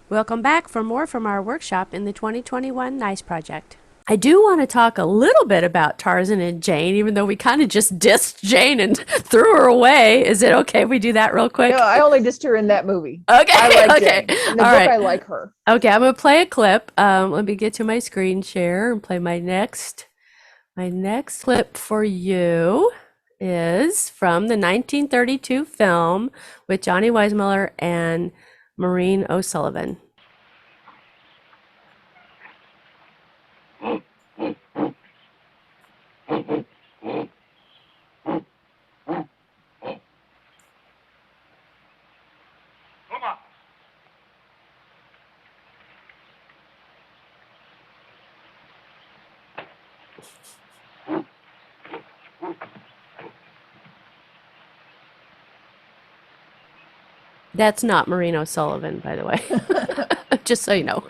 Welcome back for more from our workshop in the 2021 NICE project. I do want to talk a little bit about Tarzan and Jane, even though we kind of just dissed Jane and threw her away. Is it okay if we do that real quick? No, I only dissed her in that movie. Okay, I like okay. Jane. In the All book, right. I like her. Okay, I'm gonna play a clip. Let me get to my screen share and play my next clip for you is from the 1932 film with Johnny Weissmuller and Maureen O'Sullivan. That's not Maureen O'Sullivan, by the way. Just so you know.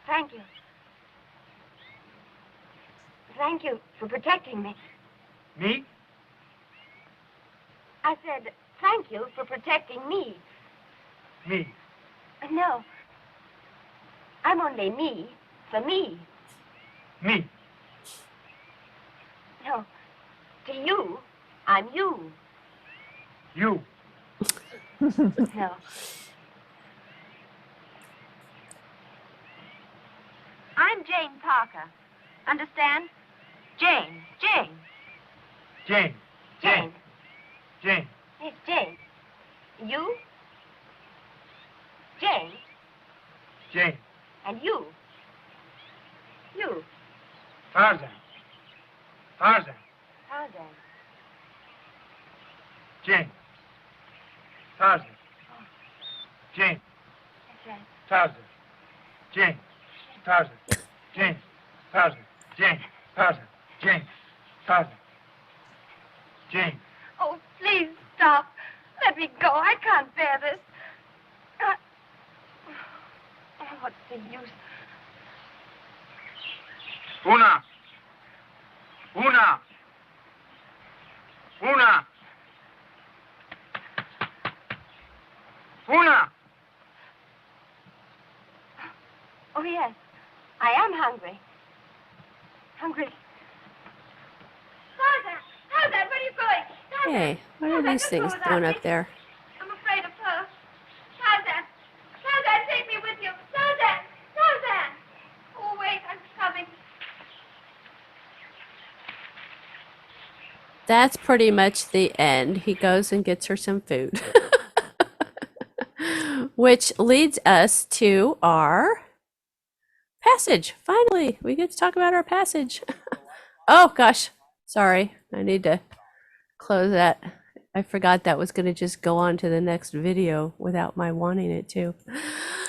Thank you. Thank you for protecting me. Me? I said, thank you for protecting me. Me. No. I'm only me for me. Me. No. To you, I'm you. You. No. I'm Jane Parker. Understand? Jane. Jane. Jane. Jane. Jane. Yes, Jane. You? Jane. Jane. And you. You. Tarzan. Tarzan. Tarzan. Jane. Tarzan. Jane. That's right. Tarzan. Jane. Tarzan. Jane. Tarzan. Jane. Tarzan. Jane. Tarzan. Jane. Oh, please stop. Let me go. I can't bear this. Oh, what's the use? Una. Una. Una. Una. Oh, yes. I am hungry. Hungry. Tarzan! Tarzan, where are you going? Tarzan! Hey, what are Tarzan, these just things go without doing me. up there? I'm afraid of her. Tarzan! Tarzan, take me with you! Tarzan! Tarzan! Oh, wait, I'm coming. That's pretty much the end. He goes and gets her some food. Which leads us to our passage. Finally, we get to talk about our passage. Oh gosh, sorry. I need to close that. I forgot that was going to just go on to the next video without my wanting it to.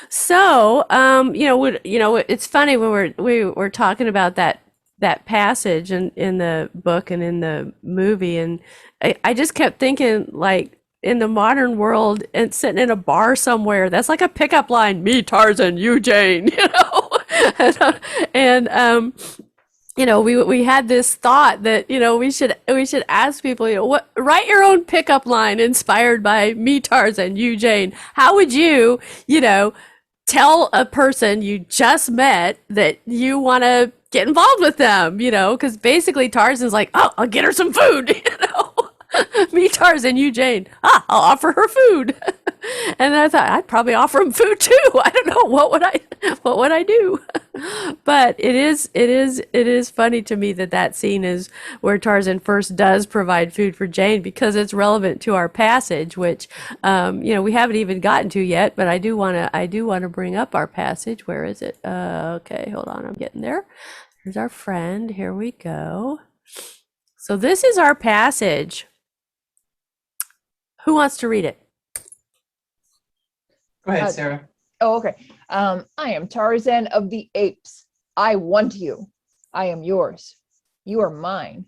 So, it's funny when we're talking about that passage in the book and in the movie, and I just kept thinking, like, in the modern world and sitting in a bar somewhere, that's like a pickup line, me Tarzan, you Jane, and we had this thought that we should ask people, what, write your own pickup line inspired by me Tarzan, you Jane. How would you tell a person you just met that you want to get involved with them, because basically Tarzan's like, oh, I'll get her some food, me Tarzan, you Jane. I'll offer her food. And then I thought I'd probably offer him food too. I don't know what would I do. But it is funny to me that scene is where Tarzan first does provide food for Jane, because it's relevant to our passage, which we haven't even gotten to yet. But I do wanna bring up our passage. Where is it? Okay, hold on, I'm getting there. Here's our friend. Here we go. So this is our passage. Who wants to read it? Go ahead, Sarah. Oh, okay. I am Tarzan of the Apes. I want you. I am yours. You are mine.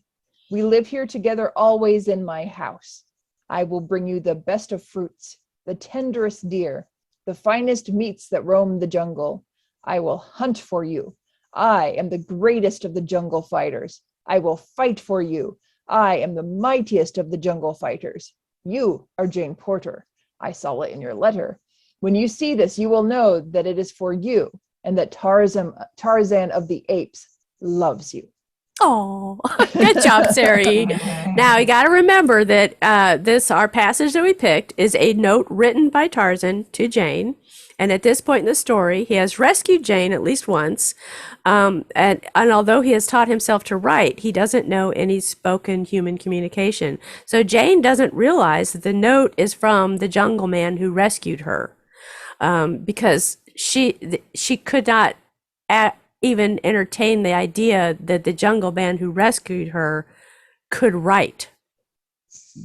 We live here together always in my house. I will bring you the best of fruits, the tenderest deer, the finest meats that roam the jungle. I will hunt for you. I am the greatest of the jungle fighters. I will fight for you. I am the mightiest of the jungle fighters. You are Jane Porter. I saw it in your letter. When you see this, you will know that it is for you and that Tarzan of the Apes loves you. Oh, good job, Sarah E. Now, you got to remember that our passage that we picked is a note written by Tarzan to Jane. And at this point in the story, he has rescued Jane at least once. And although he has taught himself to write, he doesn't know any spoken human communication. So Jane doesn't realize that the note is from the jungle man who rescued her, because she could not even entertain the idea that the jungle man who rescued her could write.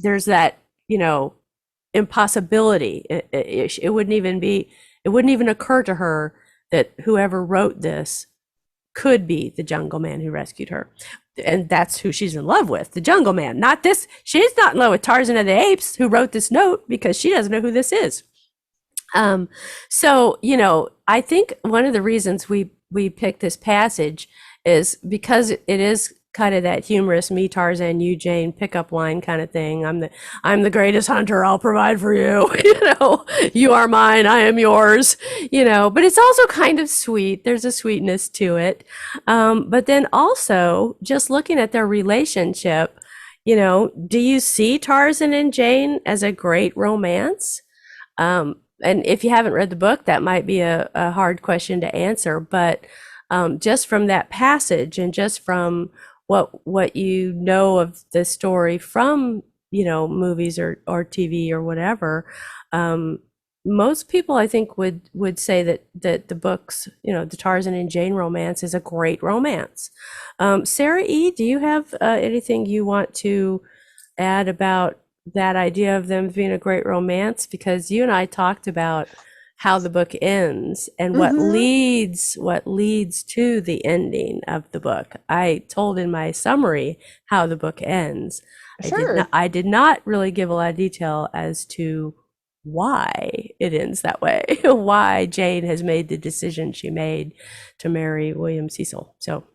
There's that, impossibility. It wouldn't even occur to her that whoever wrote this could be the jungle man who rescued her. And that's who she's in love with, the jungle man, not this. She's not in love with Tarzan of the Apes, who wrote this note, because she doesn't know who this is. So, I think one of the reasons we picked this passage is because it is kind of that humorous me Tarzan, you Jane pickup line kind of thing. I'm the greatest hunter, I'll provide for you. You are mine, I am yours. But it's also kind of sweet. There's a sweetness to it. But then also just looking at their relationship, do you see Tarzan and Jane as a great romance? And if you haven't read the book, that might be a hard question to answer. But just from that passage and just from what you know of the story from, movies or TV or whatever, most people, I think, would say that the books, the Tarzan and Jane romance is a great romance. Sarah E., do you have anything you want to add about that idea of them being a great romance? Because you and I talked about how the book ends and what leads to the ending of the book. I told in my summary how the book ends. Sure. I did not really give a lot of detail as to why it ends that way, why Jane has made the decision she made to marry William Cecil. So,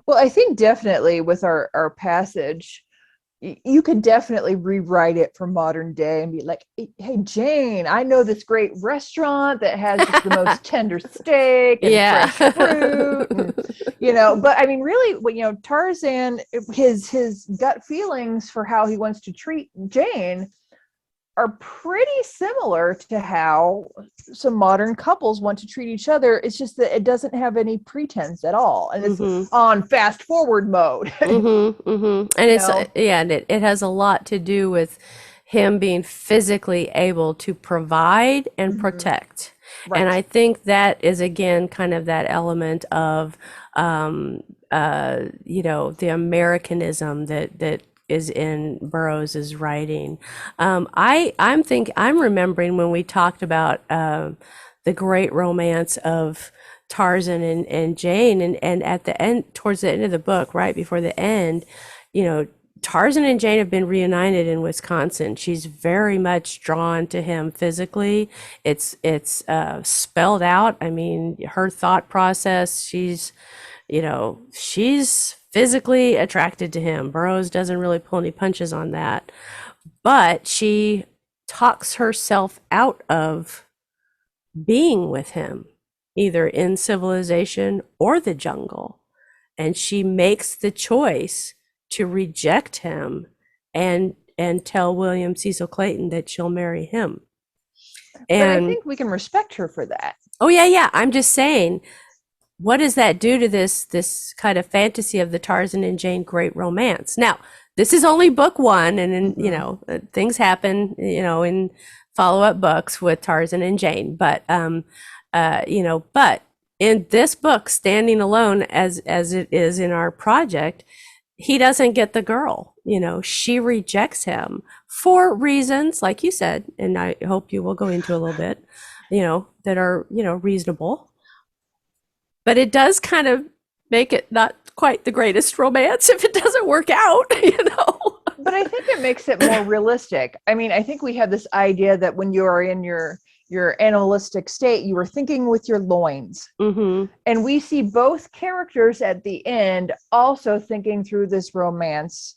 well, I think definitely with our passage, you could definitely rewrite it for modern day and be like, hey, Jane, I know this great restaurant that has just the most tender steak and fresh fruit. And, but I mean, really, Tarzan, his gut feelings for how he wants to treat Jane are pretty similar to how some modern couples want to treat each other. It's just that it doesn't have any pretense at all, and it's on fast forward mode. And and it has a lot to do with him being physically able to provide and protect. Right. And I think that is, again, kind of that element of the Americanism that is in Burroughs's writing. I'm remembering when we talked about the great romance of Tarzan and Jane, and at the end, towards the end of the book, right before the end, Tarzan and Jane have been reunited in Wisconsin. She's very much drawn to him physically. It's spelled out. I mean, her thought process, she's physically attracted to him. Burroughs doesn't really pull any punches on that, but she talks herself out of being with him, either in civilization or the jungle. And she makes the choice to reject him and tell William Cecil Clayton that she'll marry him. And but I think we can respect her for that. Oh, yeah. I'm just saying, what does that do to this kind of fantasy of the Tarzan and Jane great romance? Now, this is only book one, and then, things happen, in follow-up books with Tarzan and Jane. But, but in this book, standing alone as it is in our project, he doesn't get the girl. She rejects him for reasons, like you said, and I hope you will go into a little bit, that are, reasonable. But it does kind of make it not quite the greatest romance if it doesn't work out, But I think it makes it more realistic. I mean, I think we have this idea that when you are in your animalistic state, you are thinking with your loins. Mm-hmm. And we see both characters at the end also thinking through this romance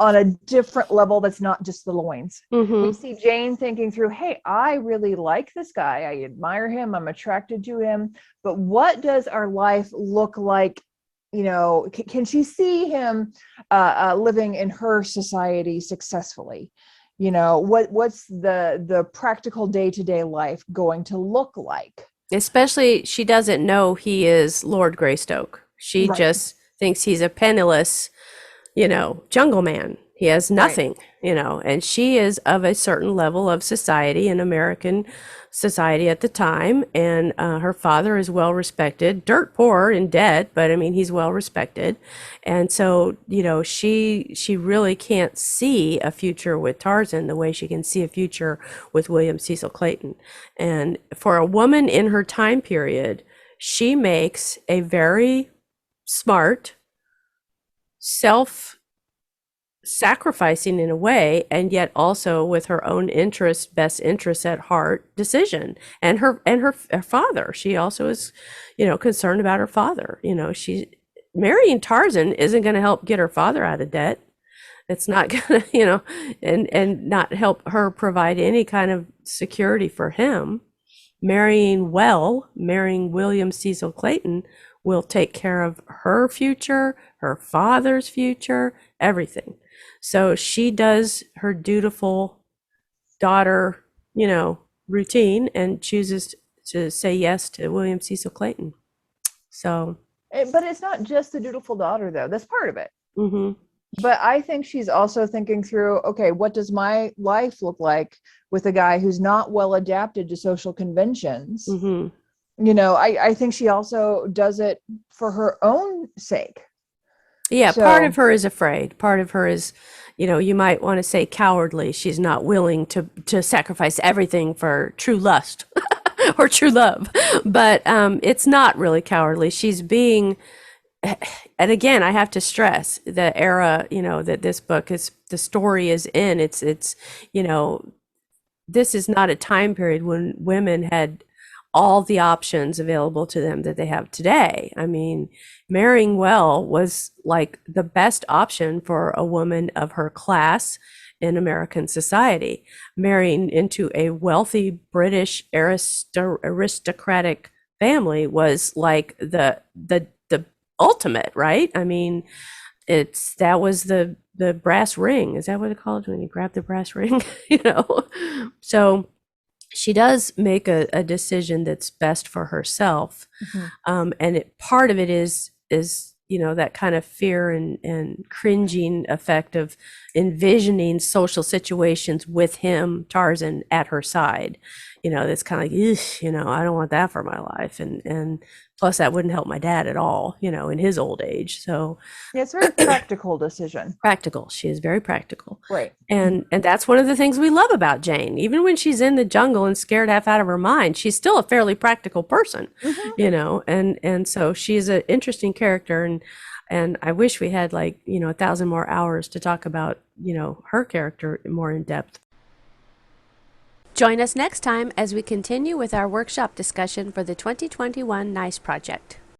on a different level that's not just the loins. Mm-hmm. We see Jane thinking through, hey, I really like this guy. I admire him. I'm attracted to him. But what does our life look like? Can she see him living in her society successfully? What's the practical day-to-day life going to look like? Especially, she doesn't know he is Lord Greystoke. She Right. just thinks he's a penniless, jungle man. He has nothing, and she is of a certain level of society in American society at the time. And her father is well respected, dirt poor in debt, but I mean, he's well respected. And so, she really can't see a future with Tarzan the way she can see a future with William Cecil Clayton. And for a woman in her time period, she makes a very smart, self-sacrificing in a way, and yet also with her own best interests at heart decision. And her father, she also is, concerned about her father. She marrying Tarzan isn't going to help get her father out of debt. It's not going to, and not help her provide any kind of security for him. Marrying William Cecil Clayton will take care of her future, her father's future, everything. So she does her dutiful daughter, routine and chooses to say yes to William Cecil Clayton. So, But it's not just the dutiful daughter, though. That's part of it. mm-hmm. But I think she's also thinking through, okay, what does my life look like with a guy who's not well adapted to social conventions? Mm-hmm. I think she also does it for her own sake. Yeah, So, part of her is afraid. Part of her is, you might want to say cowardly. She's not willing to sacrifice everything for true lust or true love. But it's not really cowardly. She's being, and again, I have to stress the era, that this book is, the story is in. It's, this is not a time period when women had all the options available to them that they have today. I mean, marrying well was like the best option for a woman of her class in American society. Marrying into a wealthy British aristocratic family was like the ultimate, right? I mean, that was the brass ring. Is that what it's called when you grab the brass ring? So she does make a decision that's best for herself. Mhm. And part of it is that kind of fear and cringing effect of envisioning social situations with him, Tarzan, at her side. That's kind of like, I don't want that for my life. And plus that wouldn't help my dad at all, in his old age. So Yeah, it's a very practical decision. practical. She is very practical. Right. And that's one of the things we love about Jane. Even when she's in the jungle and scared half out of her mind, she's still a fairly practical person, and so she's an interesting character. And I wish we had 1,000 more hours to talk about, her character more in depth. Join us next time as we continue with our workshop discussion for the 2021 NICE project.